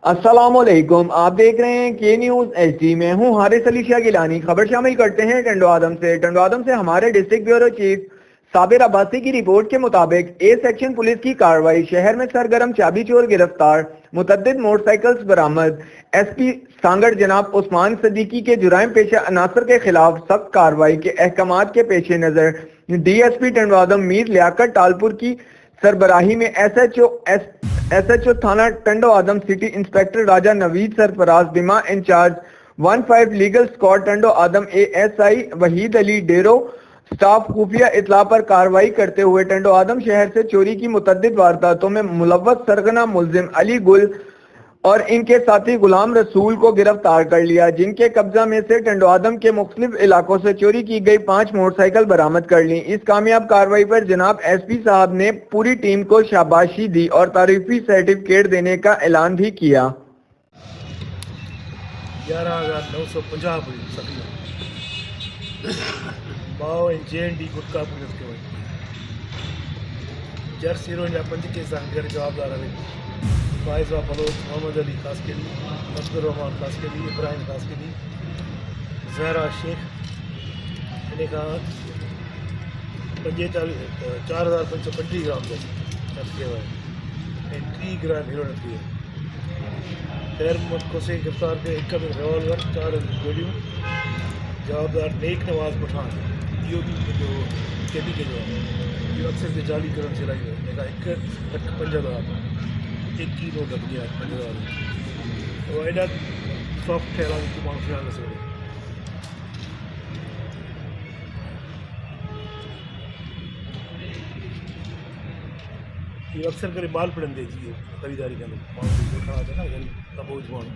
السلام علیکم، آپ دیکھ رہے ہیں کے نیوز ایچ ڈی میں ہوں حارث علی شاہ گیلانی۔ خبر شامل کرتے ہیں ٹنڈو آدم سے ہمارے ڈسٹرکٹ بیورو چیف صابر عباسی کی رپورٹ کے مطابق اے سیکشن پولیس کی کارروائی، شہر میں سرگرم چابی چور گرفتار، متعدد موٹر سائیکلز برآمد۔ ایس پی سانگڑ جناب عثمان صدیقی کے جرائم پیشہ عناصر کے خلاف سخت کارروائی کے احکامات کے پیش نظر D S P Tando Adam Mir Liaquat Talpur کی سربراہی میں ایس ایچ او تھانہ ٹنڈو آدم سٹی انسپیکٹر راجہ نوید سرفراز، بیمہ incharge 15 legal squad Tando Adam A S I Waheed Ali Dero staff خفیہ اطلاع پر کارروائی کرتے ہوئے ٹنڈو آدم شہر سے چوری کی متعدد وارداتوں میں ملوث سرغنہ ملزم علی گل اور ان کے ساتھی غلام رسول کو گرفتار کر لیا، جن کے قبضہ میں سے ٹنڈو آدم کے مختلف علاقوں سے چوری کی گئی 5 موٹر سائیکل برآمد کر لیں۔ اس کامیاب کارروائی پر جناب ایس پی صاحب نے پوری ٹیم کو شاباشی دی اور تعریفی سرٹیفکیٹ دینے کا اعلان بھی کیا۔ 11,950 پولیس باؤ JND گٹکا پولیس کے وجہ جرس ہیرو یا 5 کے سانگر جوابدار ہے فائز و بلوچ، محمد علی خاص کے لیے، عبد الرحمان خاص کے لیے، ابراہیم خاص کے لیے، زہرا شیخ نے کہا 4,550 گرام رکھے ہوئے ہیں 3 گرام ہیرو رکھی ہے۔ خیر محمد کو سے گرفتار کے 1 ریوالور، 4 گولیوں۔ جوابدار نیک نواز پٹھان جو کیبی کے جو ہے یہ اکثر سے جعلی کرنسی لائی ہے، ایک 50,000 1 کلو لگ گیا 50,000 وہ ایڈا سافٹ ٹھہرا کی مان خیال سے یہ اکثر کرے بال پڑن دے جی خریداری کے اندر مان کھڑا تھا نا غریب تبوج مان